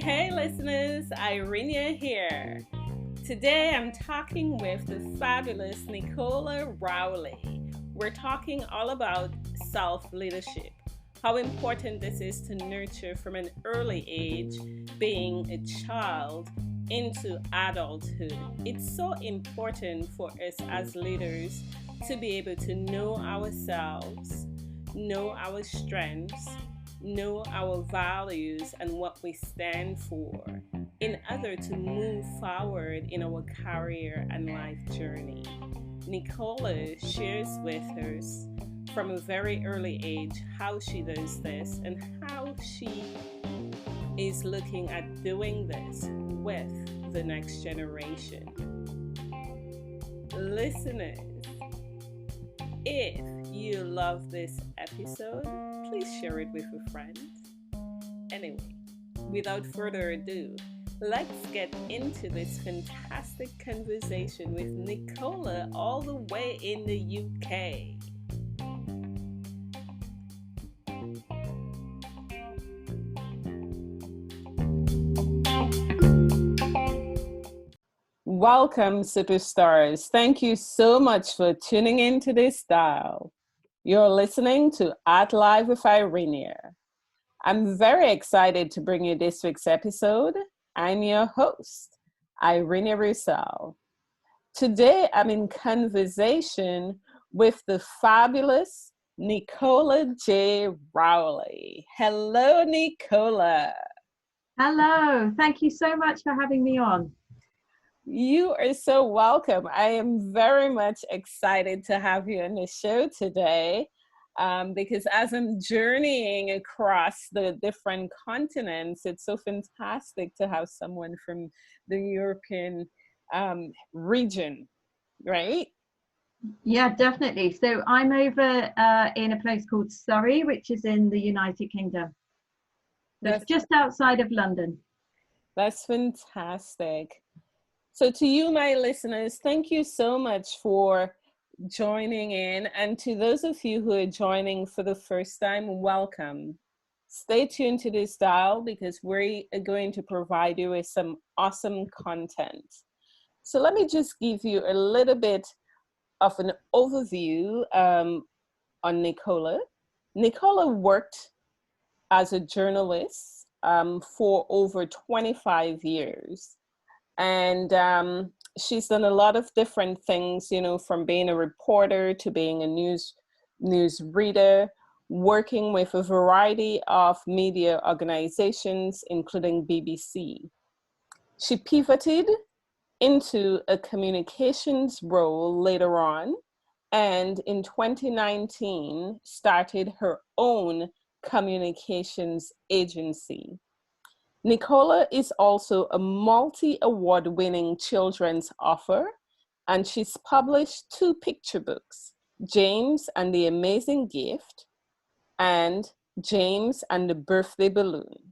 Hey, listeners, Irenia here. Today I'm talking with the fabulous Nicola Rowley. We're talking all about self leadership, how important this is to nurture from an early age, being a child into adulthood. It's so important for us as leaders to be able to know ourselves, know our strengths, know our values and what we stand for in order to move forward in our career and life journey. Nicola shares with us from a very early age how she does this and how she is looking at doing this with the next generation. Listeners, if you love this episode, please share it with a friend. Anyway, without further ado, let's get into this fantastic conversation with Nicola all the way in the UK. Welcome, superstars. Thank you so much for tuning in to this dial. You're listening to Art Live with Irenia. I'm very excited to bring you this week's episode. I'm your host, Irenia Roussel. Today, I'm in conversation with the fabulous Nicola J Rowley. Hello, Nicola. Hello, thank you so much for having me on. You are so welcome. I am very much excited to have you on the show today because as I'm journeying across the different continents, it's so fantastic to have someone from the European region, right? Yeah, definitely. So I'm over in a place called Surrey, which is in the United Kingdom. So it's just outside of London. That's fantastic. So to you, my listeners, thank you so much for joining in. And to those of you who are joining for the first time, welcome. Stay tuned to this dial because we are going to provide you with some awesome content. So let me just give you a little bit of an overview on Nicola. Nicola worked as a journalist for over 25 years. And she's done a lot of different things, you know, from being a reporter to being a news reader, working with a variety of media organizations, including BBC. She pivoted into a communications role later on, and in 2019 started her own communications agency. Nicola is also a multi-award winning children's author, and she's published 2 picture books, James and the Amazing Gift and James and the Birthday Balloon.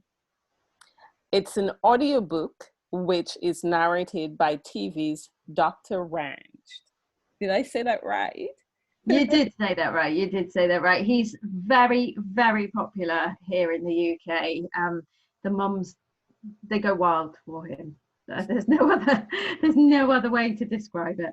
It's an audiobook which is narrated by TV's Dr. Ranch. Did I say that right? You did say that right. You did say that right. He's very, very popular here in the UK. The mums, they go wild for him. There's no other way to describe it.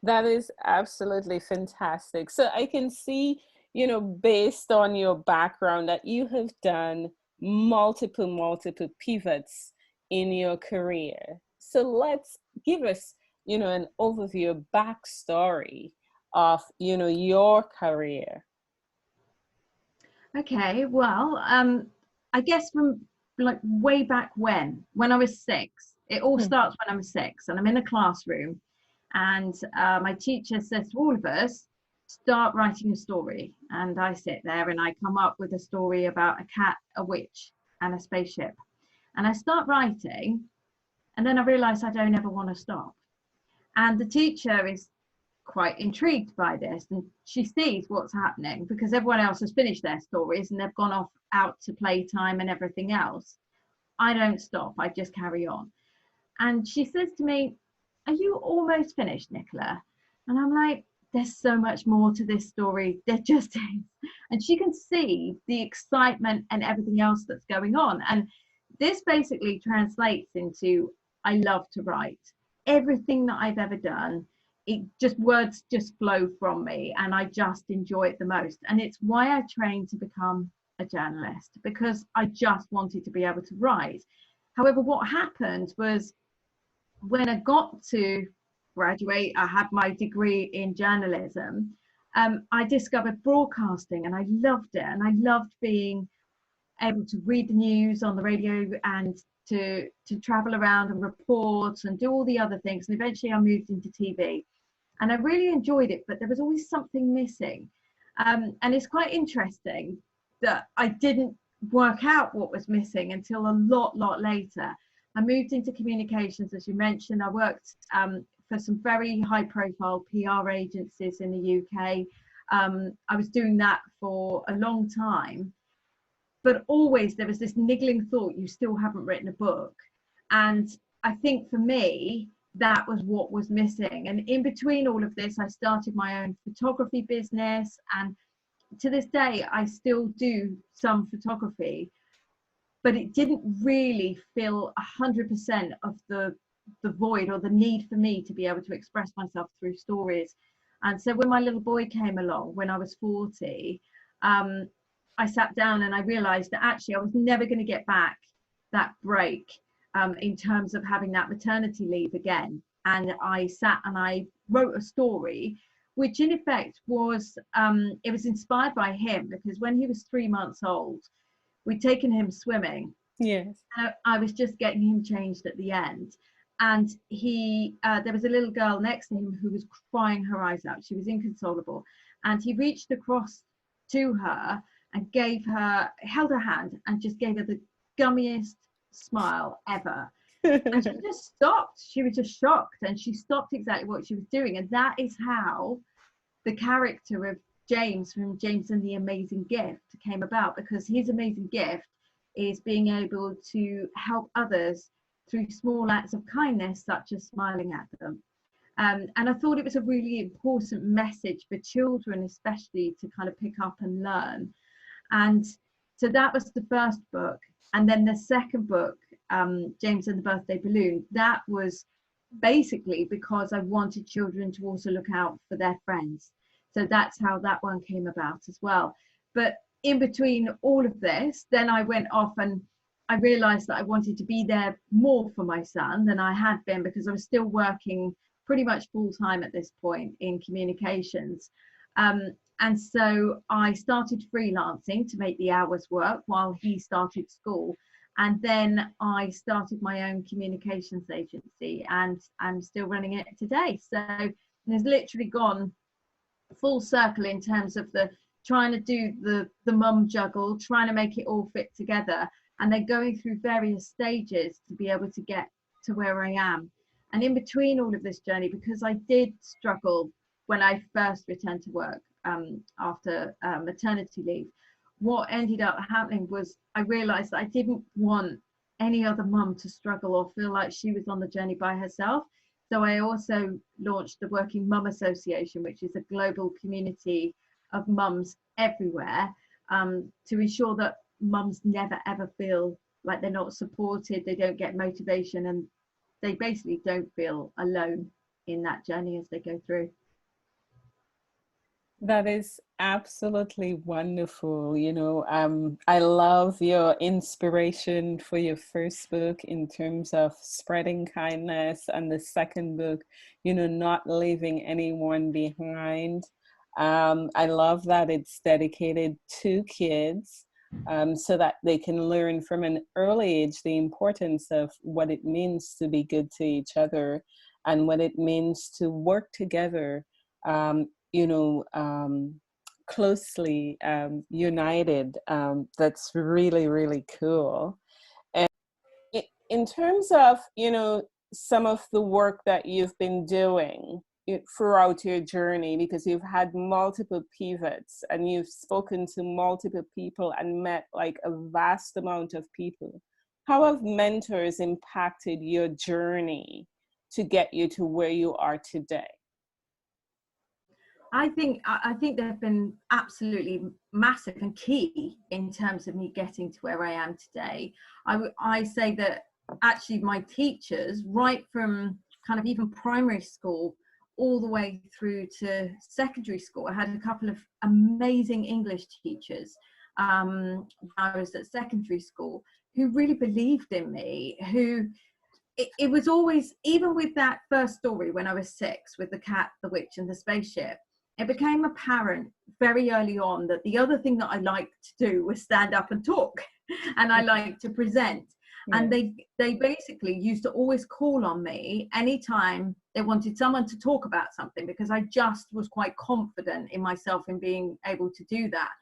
That is absolutely fantastic. So I can see, you know, based on your background that you have done multiple pivots in your career. So let's give us, you know, an overview, a backstory of, you know, your career. Okay, well, I guess from like way back when I was 6, it all starts when I'm 6 and I'm in a classroom, and my teacher says to all of us, start writing a story. And I sit there and I come up with a story about a cat, a witch, and a spaceship. And I start writing, and then I realize I don't ever want to stop. And the teacher is quite intrigued by this, and she sees what's happening because everyone else has finished their stories and they've gone off out to playtime and everything else. I don't stop, I just carry on. And she says to me, are you almost finished, Nicola? And I'm like, there's so much more to this story. There just is. And she can see the excitement and everything else that's going on. And this basically translates into, I love to write. Everything that I've ever done, words just flow from me, and I just enjoy it the most. And it's why I trained to become a journalist, because I just wanted to be able to write. However, what happened was, when I got to graduate, I had my degree in journalism. I discovered broadcasting, and I loved it. And I loved being able to read the news on the radio, and to travel around and report and do all the other things. And eventually I moved into TV, and I really enjoyed it, but there was always something missing. And it's quite interesting that I didn't work out what was missing until a lot later. I moved into communications, as you mentioned. I worked for some very high profile PR agencies in the UK. I was doing that for a long time, but always there was this niggling thought, you still haven't written a book. And I think for me, that was what was missing. And in between all of this, I started my own photography business. And to this day, I still do some photography, but it didn't really fill 100% of the void or the need for me to be able to express myself through stories. And so when my little boy came along, when I was 40, I sat down and I realized that actually I was never going to get back that break in terms of having that maternity leave again. And I sat and I wrote a story, which in effect was, it was inspired by him, because when he was 3 months old, we'd taken him swimming. Yes. I was just getting him changed at the end. And there was a little girl next to him who was crying her eyes out. She was inconsolable. And he reached across to her and held her hand and just gave her the gummiest smile ever. And she just stopped. She was just shocked, and she stopped exactly what she was doing. And that is how the character of James from James and the Amazing Gift came about, because his amazing gift is being able to help others through small acts of kindness, such as smiling at them. And I thought it was a really important message for children, especially, to kind of pick up and learn. And so that was the first book. And then the second book, James and the Birthday Balloon, that was basically because I wanted children to also look out for their friends. So that's how that one came about as well. But in between all of this, then I went off and I realized that I wanted to be there more for my son than I had been, because I was still working pretty much full time at this point in communications. And so I started freelancing to make the hours work while he started school. And then I started my own communications agency, and I'm still running it today. So it's literally gone full circle in terms of the trying to do the mum juggle, trying to make it all fit together, and then going through various stages to be able to get to where I am. And in between all of this journey, because I did struggle when I first returned to work after maternity leave, what ended up happening was I realized that I didn't want any other mum to struggle or feel like she was on the journey by herself. So I also launched the Working Mum Association, which is a global community of mums everywhere, to ensure that mums never ever feel like they're not supported, they don't get motivation, and they basically don't feel alone in that journey as they go through. That is absolutely wonderful. I love your inspiration for your first book in terms of spreading kindness, and the second book, not leaving anyone behind. I love that it's dedicated to kids, so that they can learn from an early age the importance of what it means to be good to each other, and what it means to work together, closely united. That's really, really cool. And in terms of, some of the work that you've been doing throughout your journey, because you've had multiple pivots and you've spoken to multiple people and met like a vast amount of people, how have mentors impacted your journey to get you to where you are today? I think they've been absolutely massive and key in terms of me getting to where I am today. I say that actually my teachers, right from kind of even primary school all the way through to secondary school, I had a couple of amazing English teachers when I was at secondary school who really believed in me, who it was always, even with that first story when I was 6 with the cat, the witch and the spaceship, it became apparent very early on that the other thing that I liked to do was stand up and talk and I liked to present. Yeah. And they basically used to always call on me anytime they wanted someone to talk about something, because I just was quite confident in myself in being able to do that.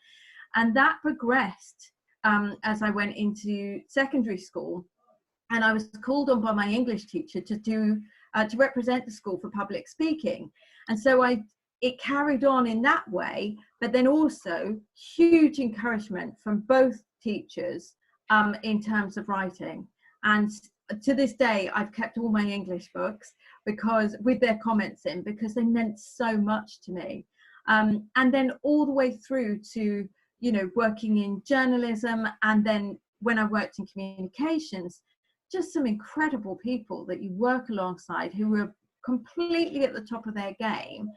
And that progressed as I went into secondary school. And I was called on by my English teacher to represent the school for public speaking. And so it carried on in that way, but then also huge encouragement from both teachers in terms of writing. And to this day, I've kept all my English books because with their comments in, because they meant so much to me. And then all the way through to, you know, working in journalism, and then when I worked in communications, just some incredible people that you work alongside who are completely at the top of their game,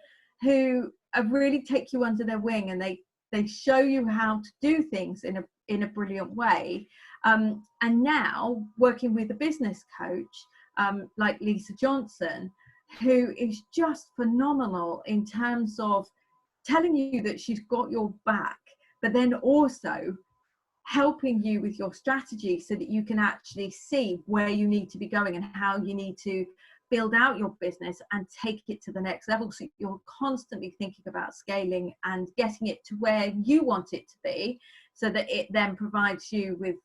who really take you under their wing, and they show you how to do things in a brilliant way. And now working with a business coach like Lisa Johnson, who is just phenomenal in terms of telling you that she's got your back, but then also helping you with your strategy so that you can actually see where you need to be going and how you need to build out your business and take it to the next level. So you're constantly thinking about scaling and getting it to where you want it to be, so that it then provides you with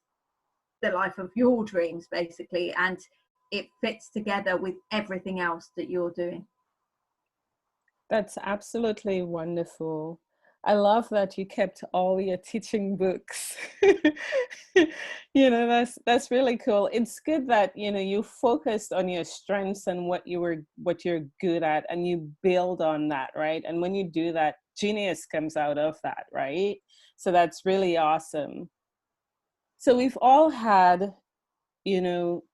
the life of your dreams, basically, and it fits together with everything else that you're doing. That's absolutely wonderful. I love that you kept all your teaching books. You know, that's really cool. It's good that, you know, you focused on your strengths and what you're good at, and you build on that, right? And when you do that, genius comes out of that, right? So that's really awesome. So we've all had, you know,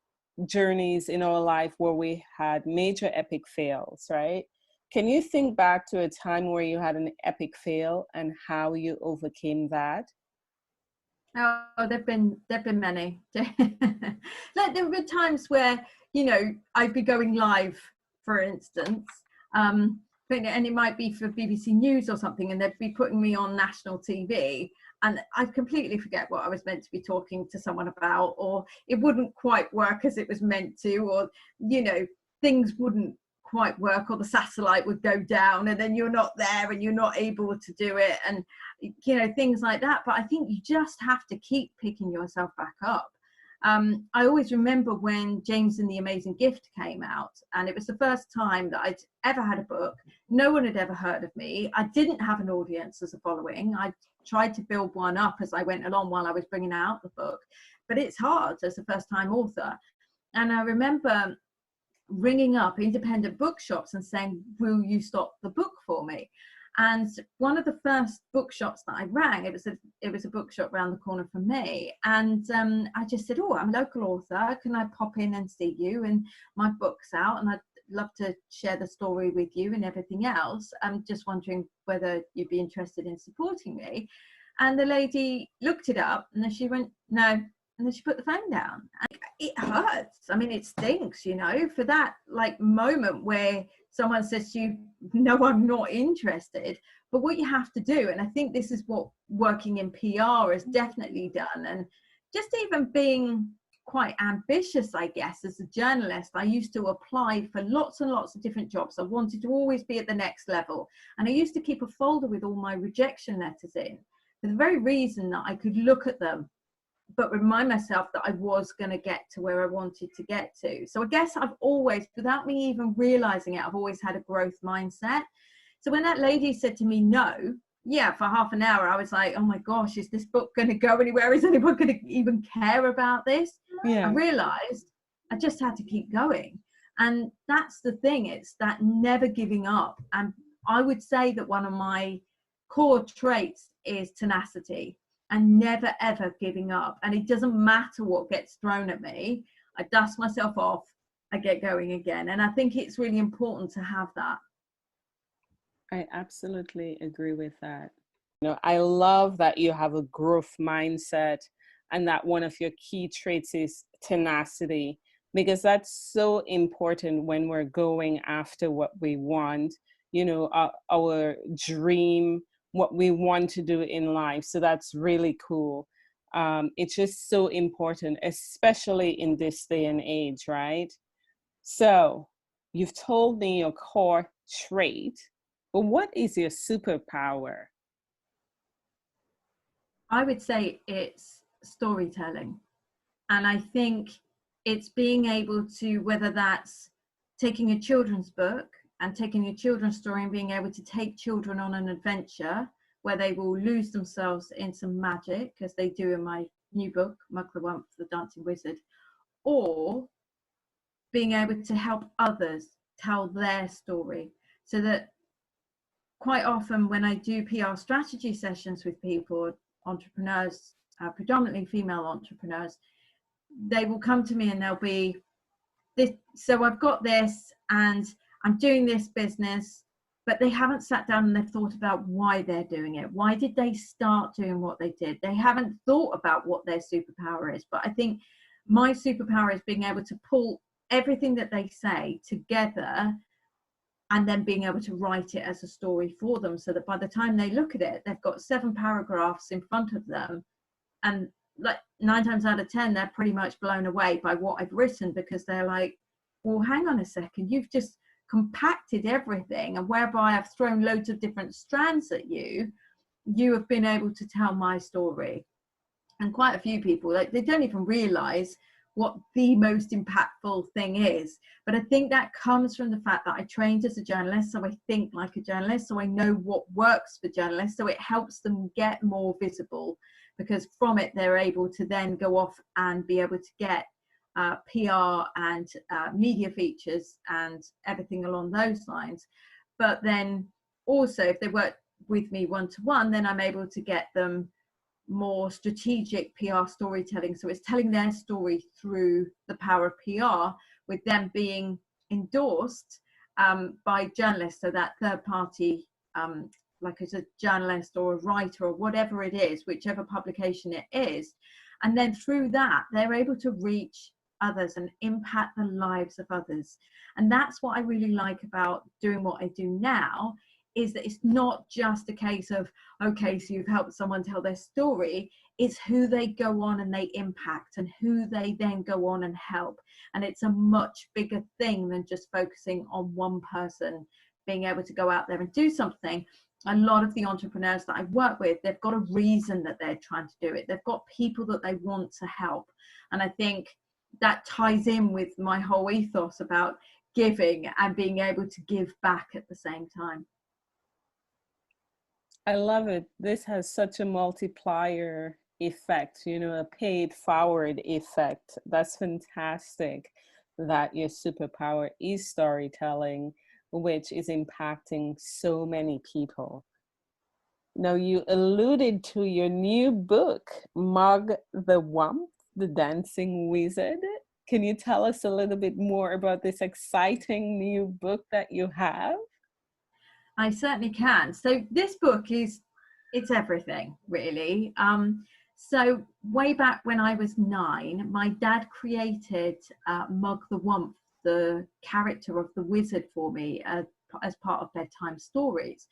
journeys in our life where we had major epic fails, right? Can you think back to a time where you had an epic fail and how you overcame that? Oh, there've been many. Like there were times where, you know, I'd be going live, for instance, and it might be for BBC News or something, and they'd be putting me on national TV, and I'd completely forget what I was meant to be talking to someone about, or it wouldn't quite work as it was meant to, or, you know, things wouldn't quite work, or the satellite would go down and then you're not there and you're not able to do it, and, you know, things like that. But I think you just have to keep picking yourself back up. I always remember when James and the Amazing Gift came out, and it was the first time that I'd ever had a book. No one had ever heard of me. I didn't have an audience as a following. I tried to build one up as I went along while I was bringing out the book, but it's hard as a first-time author. And I remember ringing up independent bookshops and saying, will you stop the book for me? And one of the first bookshops that I rang, it was a bookshop around the corner from me, and I just said, oh, I'm a local author, can I pop in and see you, and my book's out and I'd love to share the story with you and everything else. I'm just wondering whether you'd be interested in supporting me. And the lady looked it up and then she went, no, and then she put the phone down. And it hurts. I mean, it stinks, you know, for that like moment where someone says to you, no, I'm not interested. But what you have to do, and I think this is what working in PR has definitely done, and just even being quite ambitious, I guess, as a journalist, I used to apply for lots and lots of different jobs. I wanted to always be at the next level. And I used to keep a folder with all my rejection letters in, for the very reason that I could look at them but remind myself that I was going to get to where I wanted to get to. So I guess I've always, without me even realizing it, I've always had a growth mindset. So when that lady said to me, no, yeah, for half an hour, I was like, oh my gosh, is this book going to go anywhere? Is anyone going to even care about this? Yeah. I realized I just had to keep going. And that's the thing, it's that never giving up. And I would say that one of my core traits is tenacity and never ever giving up. And it doesn't matter what gets thrown at me, I dust myself off, I get going again. And I think it's really important to have that. I absolutely agree with that. I love that you have a growth mindset and that one of your key traits is tenacity, because that's so important when we're going after what we want, our dream, what we want to do in life. So that's really cool. It's just so important, especially in this day and age, right? So you've told me your core trait, but what is your superpower? I would say it's storytelling. And I think it's being able to, whether that's taking a children's book and taking a children's story and being able to take children on an adventure where they will lose themselves in some magic, as they do in my new book, Mug the Wump, the Dancing Wizard, or being able to help others tell their story. So that quite often when I do PR strategy sessions with people, entrepreneurs, predominantly female entrepreneurs, they will come to me and they'll be this, so I've got this and I'm doing this business, but they haven't sat down and they've thought about why they're doing it. Why did they start doing what they did? They haven't thought about what their superpower is. But I think my superpower is being able to pull everything that they say together and then being able to write it as a story for them, so that by the time they look at it, they've got 7 paragraphs in front of them, and like 9 times out of 10 they're pretty much blown away by what I've written, because they're like, well, hang on a second, you've just compacted everything, and whereby I've thrown loads of different strands at you, you have been able to tell my story. And quite a few people, like, they don't even realize what the most impactful thing is. But I think that comes from the fact that I trained as a journalist, so I think like a journalist, so I know what works for journalists, so it helps them get more visible, because from it they're able to then go off and be able to get PR and media features and everything along those lines. But then also if they work with me one-to-one, then I'm able to get them more strategic PR storytelling. So it's telling their story through the power of PR, with them being endorsed by journalists, so that third party, like as a journalist or a writer or whatever it is, whichever publication it is. And then through that, they're able to reach others and impact the lives of others. And that's what I really like about doing what I do now, is that it's not just a case of, okay, so you've helped someone tell their story. It's who they go on and they impact, and who they then go on and help. And it's a much bigger thing than just focusing on one person being able to go out there and do something. A lot of the entrepreneurs that I work with, they've got a reason that they're trying to do it. They've got people that they want to help. And I think that ties in with my whole ethos about giving and being able to give back at the same time. I love it. This has such a multiplier effect, a paid forward effect. That's fantastic that your superpower is storytelling, which is impacting so many people. Now, you alluded to your new book, Mug the Wump, the Dancing Wizard. Can you tell us a little bit more about this exciting new book that you have? I certainly can. So this book it's everything, really. So way back when I was 9, my dad created Mug the Wump, the character of the wizard, for me as part of bedtime stories.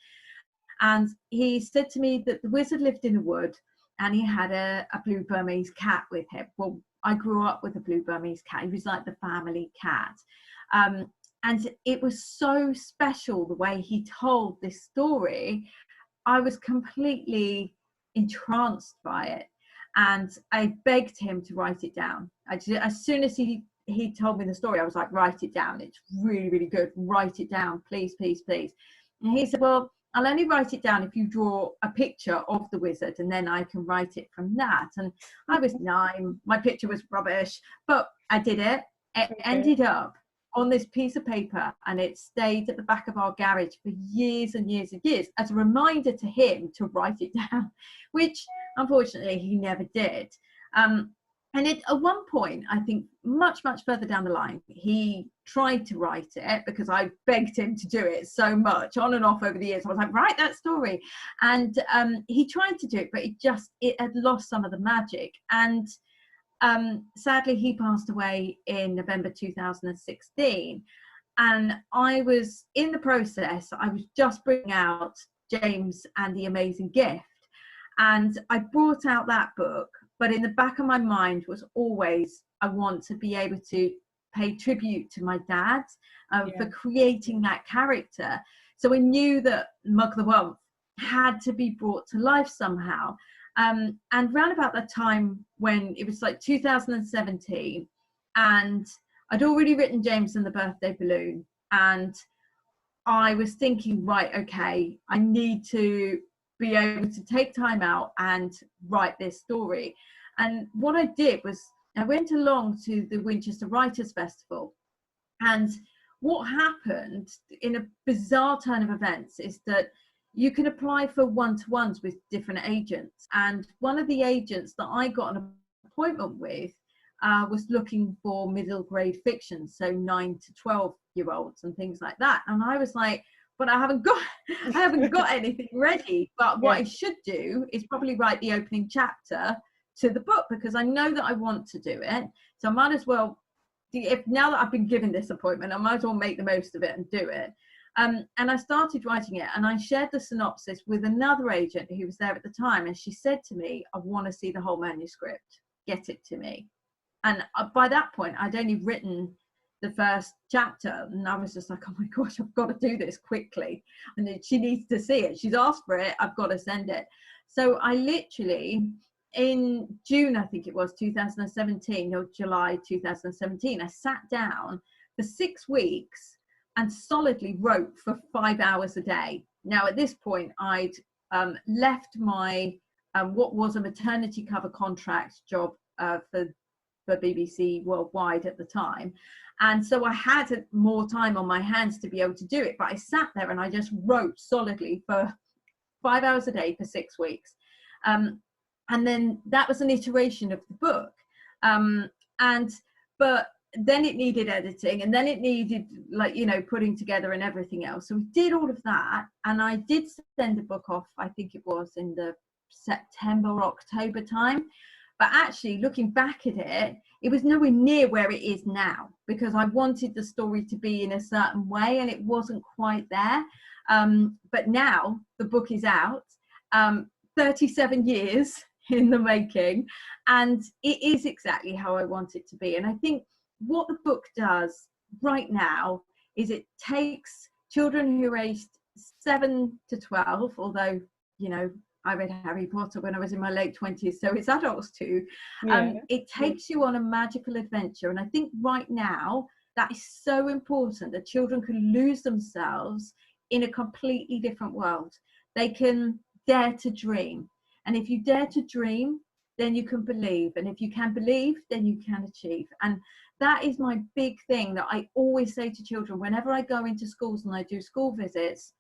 And he said to me that the wizard lived in a wood and he had a blue Burmese cat with him. Well, I grew up with a blue Burmese cat. He was like the family cat. And it was so special the way he told this story. I was completely entranced by it. And I begged him to write it down. As soon as he told me the story, I was like, write it down. It's really, really good. Write it down, please, please, please. And he said, well, I'll only write it down if you draw a picture of the wizard, and then I can write it from that. And I was 9. My picture was rubbish, but I did it. It ended up on this piece of paper, and it stayed at the back of our garage for years and years and years as a reminder to him to write it down, which unfortunately he never did. And at one point, I think much further down the line, he tried to write it because I begged him to do it so much on and off over the years. I was like, write that story. And he tried to do it, but it had lost some of the magic. And sadly, he passed away in November 2016. And I was in the process, I was just bringing out James and the Amazing Gift. And I brought out that book, but in the back of my mind was always, I want to be able to pay tribute to my dad for creating that character. So I knew that Mug the Wolf had to be brought to life somehow. And round about that time when it was like 2017, and I'd already written James and the Birthday Balloon, and I was thinking, right, okay, I need to be able to take time out and write this story. And what I did was I went along to the Winchester Writers Festival, and what happened in a bizarre turn of events is that you can apply for one-to-ones with different agents, and one of the agents that I got an appointment with was looking for middle grade fiction, so 9 to 12-year-olds and things like that. And I was like, but I haven't got anything ready. But what I should do is probably write the opening chapter to the book, because I know that I want to do it. So I might as well, if now that I've been given this appointment, I might as well make the most of it and do it. And I started writing it, and I shared the synopsis with another agent who was there at the time, and she said to me, I want to see the whole manuscript, get it to me. And by that point, I'd only written the first chapter, and I was just like, oh my gosh, I've got to do this quickly, and she needs to see it, she's asked for it, I've got to send it. So I literally, in June, I think it was 2017 or July 2017, I sat down for 6 weeks and solidly wrote for 5 hours a day. Now at this point, I'd left my what was a maternity cover contract job for BBC Worldwide at the time, and so I had more time on my hands to be able to do it. But I sat there and I just wrote solidly for 5 hours a day for 6 weeks, and then that was an iteration of the book. But then it needed editing, and then it needed, like, putting together and everything else. So we did all of that, and I did send the book off, I think it was in the September or October time. But actually, looking back at it, it was nowhere near where it is now, because I wanted the story to be in a certain way, and it wasn't quite there. But now the book is out, 37 years in the making, and it is exactly how I want it to be. And I think what the book does right now is it takes children who are aged 7 to 12, although, I read Harry Potter when I was in my late 20s, so it's adults too. It takes you on a magical adventure. And I think right now that is so important, that children can lose themselves in a completely different world. They can dare to dream. And if you dare to dream, then you can believe. And if you can believe, then you can achieve. And that is my big thing that I always say to children whenever I go into schools and I do school visits: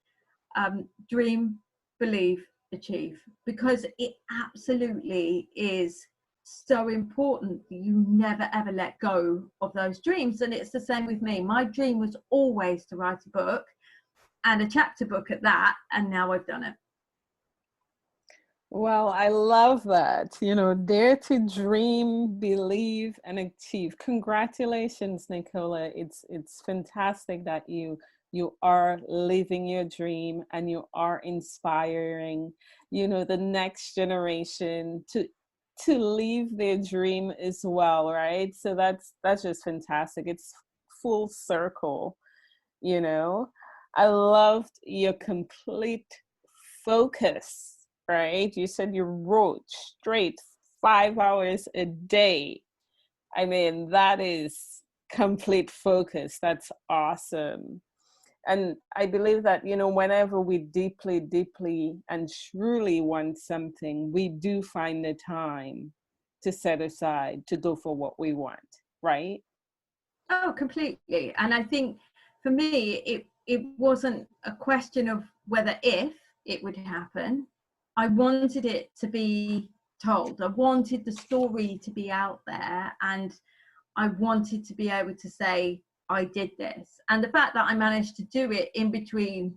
dream, believe, achieve. Because it absolutely is so important that you never ever let go of those dreams. And it's the same with me. My dream was always to write a book, and a chapter book at that, and now I've done it. Well, I love that. Dare to dream, believe, and achieve. Congratulations, Nicola. It's fantastic that you are living your dream, and you are inspiring, the next generation to live their dream as well, right? So that's just fantastic. It's full circle, I loved your complete focus. Right? You said you wrote straight 5 hours a day. I mean, that is complete focus. That's awesome. And I believe that, whenever we deeply, deeply and truly want something, we do find the time to set aside to go for what we want, right? Oh, completely. And I think for me, it wasn't a question of whether if it would happen. I wanted it to be told. I wanted the story to be out there, and I wanted to be able to say, I did this. And the fact that I managed to do it in between,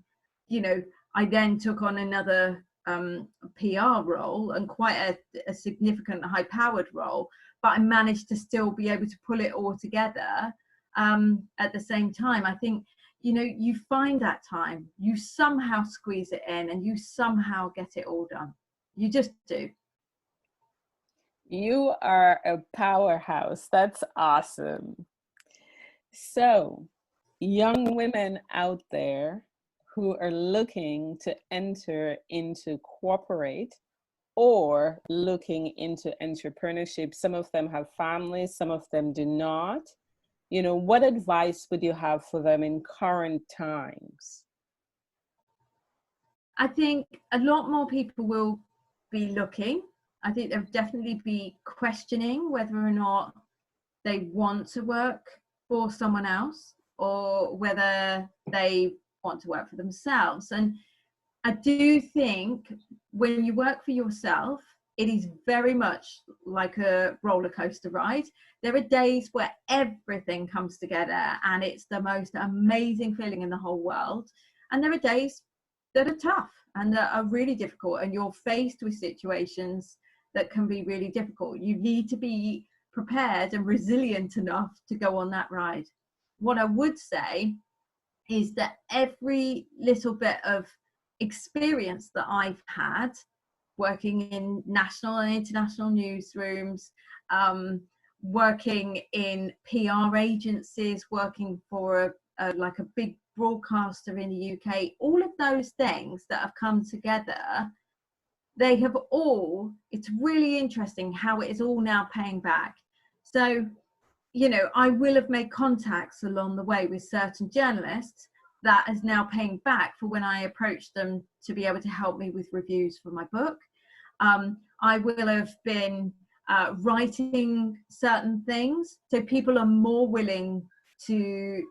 you know, I then took on another PR role, and quite a significant high powered role, but I managed to still be able to pull it all together at the same time. I think, you know, you find that time, you somehow squeeze it in, and you somehow get it all done. You just do. You are a powerhouse. That's awesome. So, young women out there who are looking to enter into corporate or looking into entrepreneurship, some of them have families, some of them do not. You know, what advice would you have for them in current times? I think a lot more people will be looking. I think they'll definitely be questioning whether or not they want to work for someone else, or whether they want to work for themselves. And I do think when you work for yourself, it is very much like a roller coaster ride. There are days where everything comes together and it's the most amazing feeling in the whole world. And there are days that are tough and that are really difficult, and you're faced with situations that can be really difficult. You need to be prepared and resilient enough to go on that ride. What I would say is that every little bit of experience that I've had working in national and international newsrooms, working in PR agencies, working for like a big broadcaster in the UK, all of those things that have come together, they have all, it's really interesting how it is all now paying back. So, you know, I will have made contacts along the way with certain journalists that is now paying back for when I approached them to be able to help me with reviews for my book. I will have been writing certain things, so people are more willing to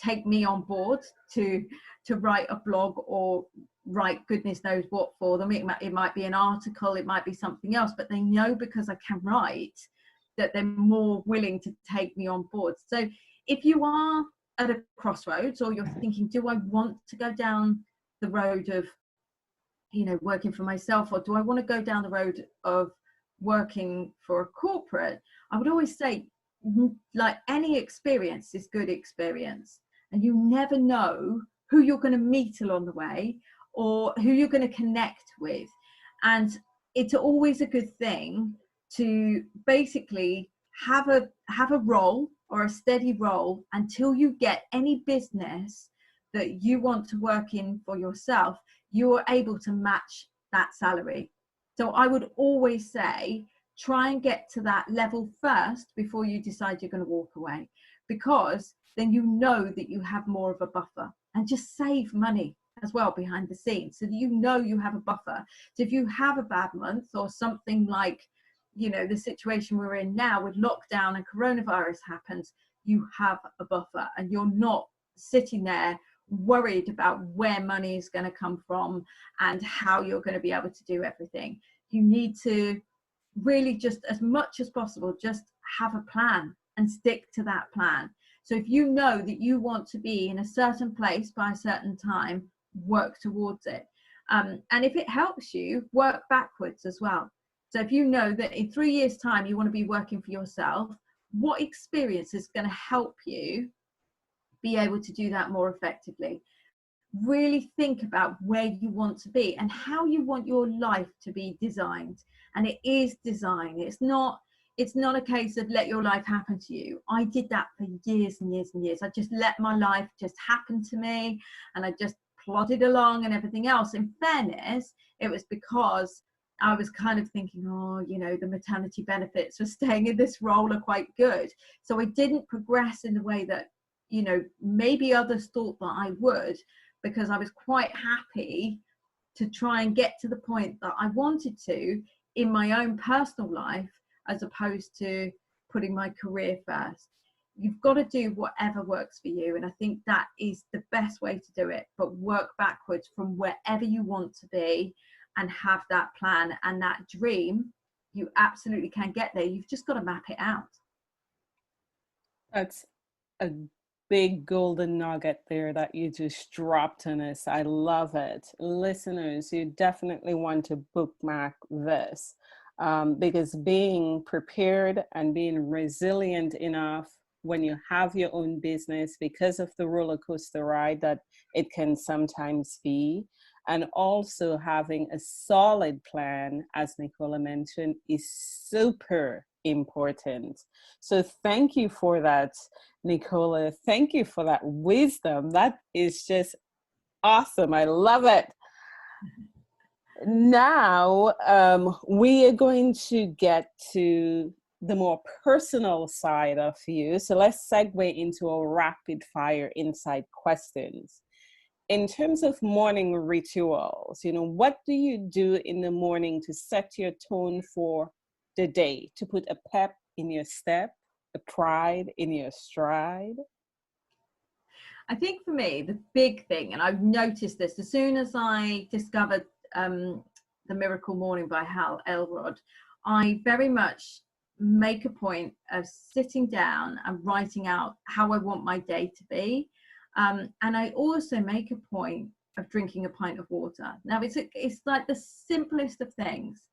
take me on board to write a blog or write goodness knows what for them. It might be an article, it might be something else, but they know because I can write that they're more willing to take me on board. So if you are at a crossroads, or you're thinking, do I want to go down the road of, you know, working for myself, or do I want to go down the road of working for a corporate, I would always say, like, any experience is good experience, and you never know who you're going to meet along the way or who you're going to connect with. And it's always a good thing to basically have a role, or a steady role, until you get any business that you want to work in for yourself, you're able to match that salary. So I would always say, try and get to that level first before you decide you're going to walk away, because then you know that you have more of a buffer, and just save money as well behind the scenes so that you know you have a buffer. So if you have a bad month, or something like, you know, the situation we're in now with lockdown and coronavirus happens, you have a buffer, and you're not sitting there worried about where money is going to come from and how you're going to be able to do everything. You need to really, just as much as possible, just have a plan and stick to that plan. So if you know that you want to be in a certain place by a certain time, work towards it. And if it helps you, work backwards as well. So if you know that in 3 years' time you want to be working for yourself, what experience is going to help you be able to do that more effectively? Really think about where you want to be and how you want your life to be designed. And it is design. It's not a case of let your life happen to you. I did that for years and years and years. I just let my life just happen to me, and I just plodded along and everything else. In fairness, it was because I was kind of thinking, oh, you know, the maternity benefits for staying in this role are quite good. So I didn't progress in the way that, you know, maybe others thought that I would, because I was quite happy to try and get to the point that I wanted to in my own personal life, as opposed to putting my career first. you've got to do whatever works for you. And I think that is the best way to do it, but work backwards from wherever you want to be and have that plan and that dream. You absolutely can get there. You've just got to map it out. That's a big golden nugget there that you just dropped on us. I love it. Listeners, you definitely want to bookmark this, because being prepared and being resilient enough when you have your own business, because of the roller coaster ride that it can sometimes be, and also having a solid plan, as Nicola mentioned, is super important. So thank you for that, Nicola. Thank you for that wisdom. That is just awesome. I love it. Now, we are going to get to the more personal side of you. So let's segue into our rapid fire insight questions. In terms of morning rituals, what do you do in the morning to set your tone for the day, to put a pep in your step, a pride in your stride? I think for me, the big thing, and I've noticed this as soon as I discovered The Miracle Morning by Hal Elrod, I very much make a point of sitting down and writing out how I want my day to be. And I also make a point of drinking a pint of water. Now, it's like the simplest of things,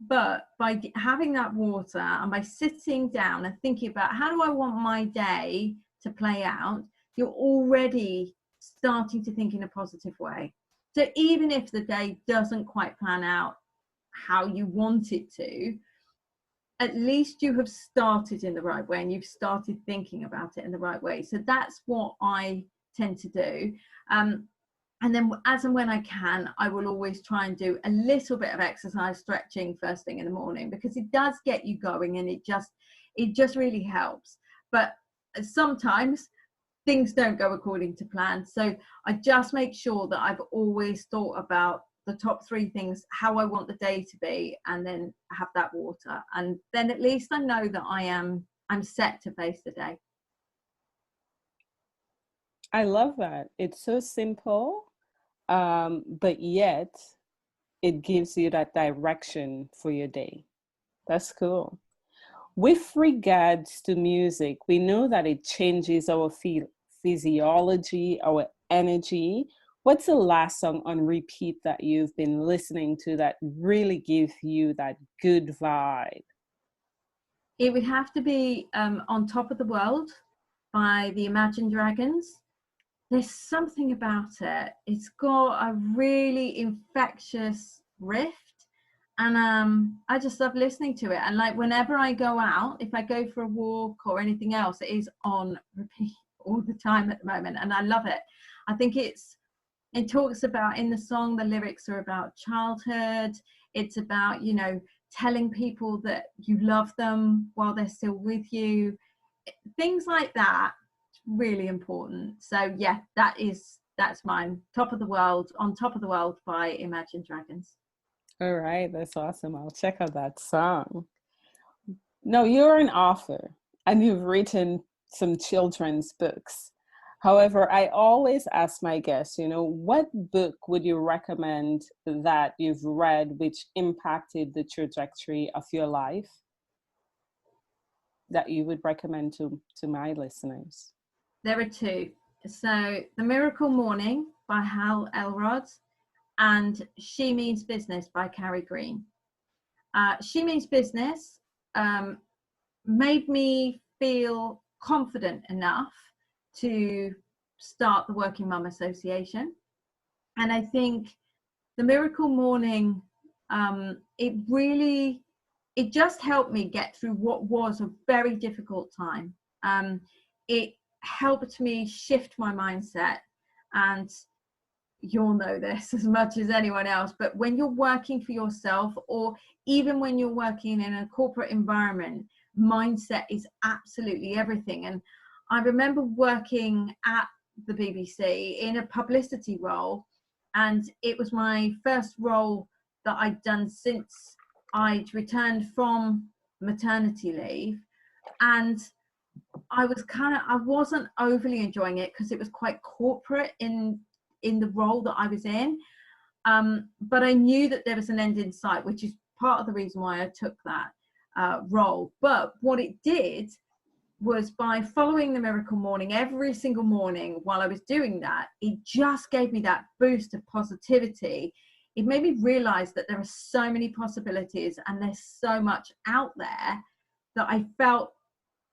but by having that water and by sitting down and thinking about how do I want my day to play out, you're already starting to think in a positive way. So even if the day doesn't quite plan out how you want it to, at least you have started in the right way and you've started thinking about it in the right way. So that's what I tend to do. And then as and when I can, I will always try and do a little bit of exercise, stretching first thing in the morning, because it does get you going and it just really helps. But sometimes things don't go according to plan. So I just make sure that I've always thought about the top 3 things, how I want the day to be, and then have that water. And then at least I know that I'm set to face the day. I love that. It's so simple, but yet it gives you that direction for your day. That's cool. With regards to music, we know that it changes our physiology, our energy. What's the last song on repeat that you've been listening to that really gives you that good vibe? It would have to be On Top of the World by the Imagine Dragons. There's something about it. It's got a really infectious riff, and I just love listening to it. And like whenever I go out, if I go for a walk or anything else, it is on repeat all the time at the moment, and I love it. I think it talks about, in the song, the lyrics are about childhood. It's about, telling people that you love them while they're still with you. Things like that, really important. So yeah, that's mine. Top of the World, On Top of the World by Imagine Dragons. All right, that's awesome. I'll check out that song. Now, you're an author and you've written some children's books. However, I always ask my guests, what book would you recommend that you've read which impacted the trajectory of your life, that you would recommend to my listeners? There are 2. So The Miracle Morning by Hal Elrod and She Means Business by Carrie Green. She Means Business made me feel confident enough to start the Working Mum Association. And I think The Miracle Morning, it just helped me get through what was a very difficult time. It helped me shift my mindset, and you'll know this as much as anyone else, but when you're working for yourself, or even when you're working in a corporate environment, mindset is absolutely everything. And I remember working at the BBC in a publicity role, and it was my first role that I'd done since I'd returned from maternity leave. And I wasn't overly enjoying it because it was quite corporate in the role that I was in. But I knew that there was an end in sight, which is part of the reason why I took that role. But what it did was, by following the Miracle Morning every single morning while I was doing that, it just gave me that boost of positivity. It made me realize that there are so many possibilities and there's so much out there, that I felt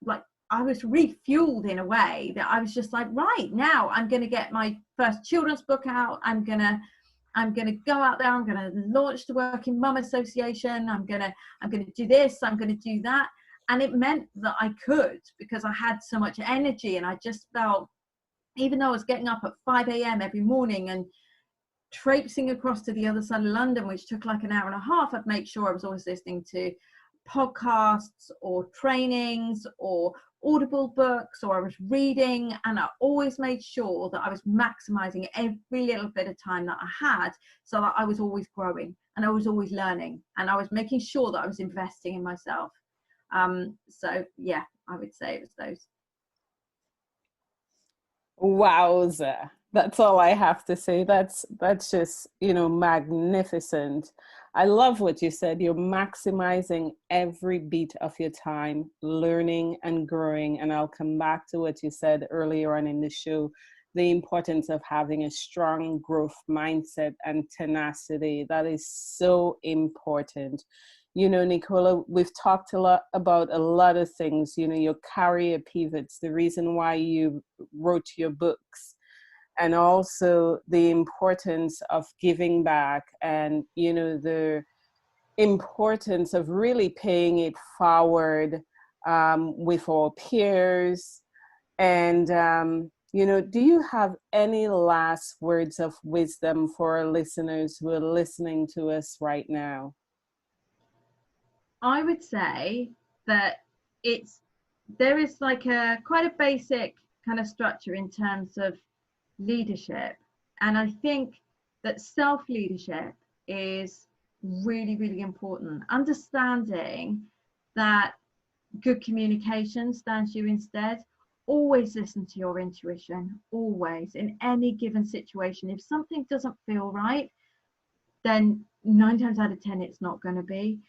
like I was refueled in a way, that I was just like, right, now I'm going to get my first children's book out. I'm going to go out there. I'm going to launch the Working Mum Association. I'm going to do this. I'm going to do that. And it meant that I could, because I had so much energy, and I just felt, even though I was getting up at 5 a.m. every morning and traipsing across to the other side of London, which took like an hour and a half, I'd make sure I was always listening to podcasts or trainings or Audible books, or I was reading, and I always made sure that I was maximizing every little bit of time that I had, so that I was always growing and I was always learning, and I was making sure that I was investing in myself. So yeah, I would say it was those. Wowza. That's all I have to say. That's just, magnificent. I love what you said. You're maximizing every beat of your time, learning and growing. And I'll come back to what you said earlier on in the show, the importance of having a strong growth mindset and tenacity. That is so important. Nicola, we've talked a lot about a lot of things, your career pivots, the reason why you wrote your books, and also the importance of giving back, and, the importance of really paying it forward with our peers. And, do you have any last words of wisdom for our listeners who are listening to us right now? I would say that there is like quite a basic kind of structure in terms of leadership. And I think that self-leadership is really, really important. Understanding that good communication stands you instead. Always listen to your intuition, always, in any given situation. If something doesn't feel right, then 9 times out of 10 it's not going to be.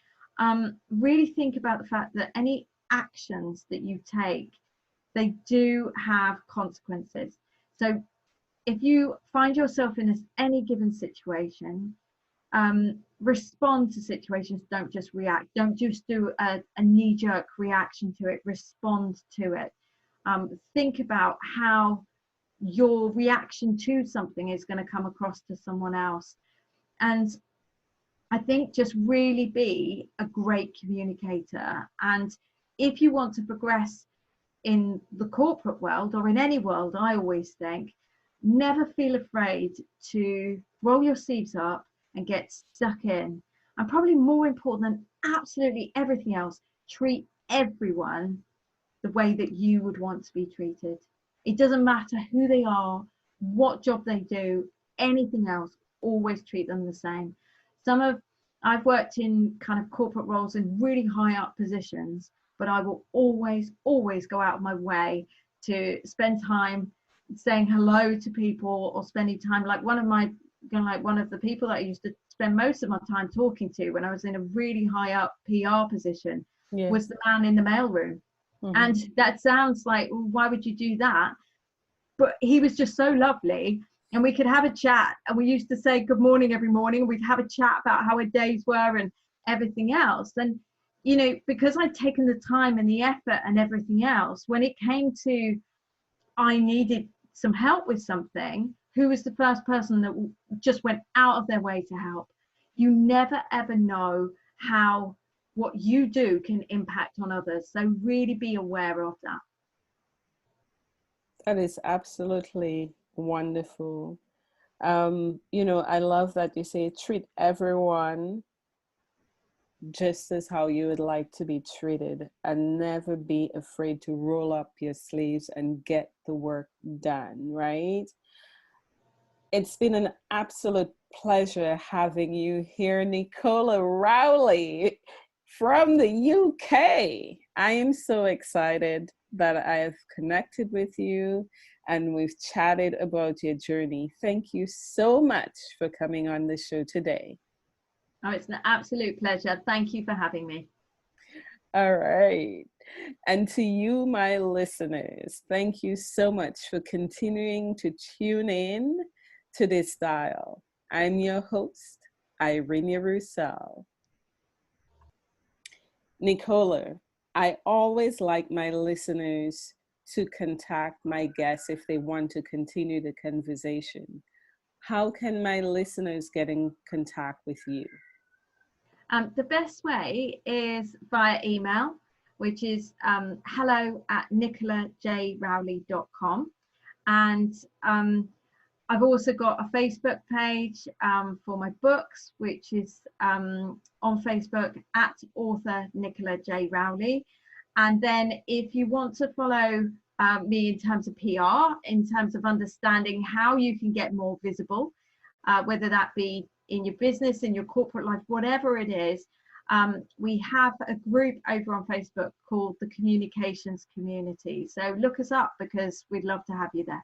Really think about the fact that any actions that you take, they do have consequences. So if you find yourself in any given situation, respond to situations. Don't just react. Don't just do a knee-jerk reaction to it. Respond to it. Think about how your reaction to something is going to come across to someone else. And I think just really be a great communicator. And if you want to progress in the corporate world, or in any world, I always think, never feel afraid to roll your sleeves up and get stuck in. And probably more important than absolutely everything else, treat everyone the way that you would want to be treated. It doesn't matter who they are, what job they do, anything else, always treat them the same. I've worked in kind of corporate roles in really high up positions, but I will always go out of my way to spend time saying hello to people, or spending time, like one of the people that I used to spend most of my time talking to when I was in a really high up PR position, yes, was the man in the mailroom. Mm-hmm. And that sounds like, well, why would you do that? But he was just so lovely, and we could have a chat, and we used to say good morning every morning. We'd have a chat about how our days were and everything else. And because I'd taken the time and the effort and everything else, when it came to I needed some help with something, who was the first person that just went out of their way to help? You never ever know how what you do can impact on others. So really be aware of that. That is absolutely wonderful. I love that you say treat everyone just as how you would like to be treated, and never be afraid to roll up your sleeves and get the work done, right? It's been an absolute pleasure having you here, Nicola Rowley from the UK. I am so excited that I've connected with you and we've chatted about your journey. Thank you so much for coming on the show today. Oh, it's an absolute pleasure. Thank you for having me. All right. And to you, my listeners, thank you so much for continuing to tune in to this dial. I'm your host, Irene Roussel. Nicola, I always like my listeners to contact my guests if they want to continue the conversation. How can my listeners get in contact with you? The best way is via email, which is hello@nicolajrowley.com. And I've also got a Facebook page for my books, which is on Facebook at author Nicola J Rowley. And then if you want to follow me in terms of PR, in terms of understanding how you can get more visible, whether that be in your business, in your corporate life, whatever it is, we have a group over on Facebook called the Communications Community. So look us up because we'd love to have you there.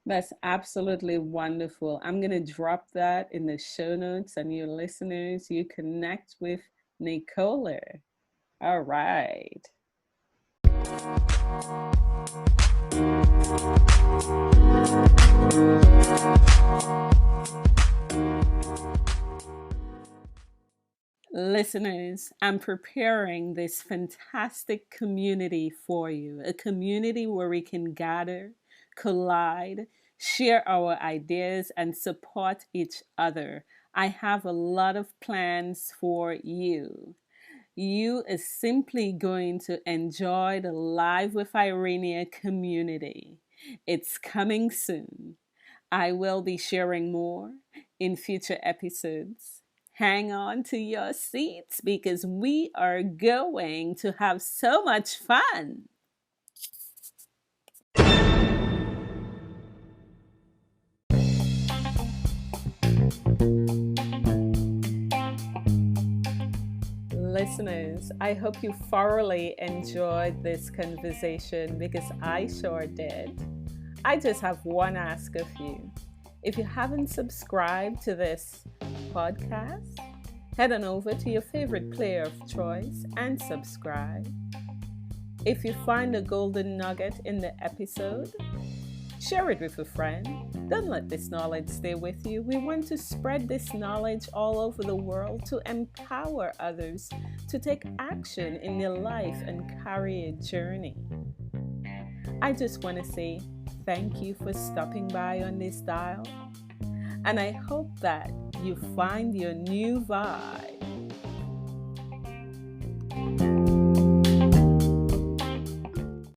That's absolutely wonderful. I'm going to drop that in the show notes, and your listeners, you connect with Nicola. All right. Listeners, I'm preparing this fantastic community for you, a community where we can gather, collide, share our ideas, and support each other. I have a lot of plans for you. You are simply going to enjoy the Live with Irenia community. It's coming soon. I will be sharing more in future episodes. Hang on to your seats because we are going to have so much fun. Listeners, I hope you thoroughly enjoyed this conversation because I sure did. I just have one ask of you. If you haven't subscribed to this podcast, head on over to your favorite player of choice and subscribe. If you find a golden nugget in the episode, share it with a friend. Don't let this knowledge stay with you. We want to spread this knowledge all over the world to empower others to take action in their life and career journey. I just want to say thank you for stopping by on this dial. And I hope that you find your new vibe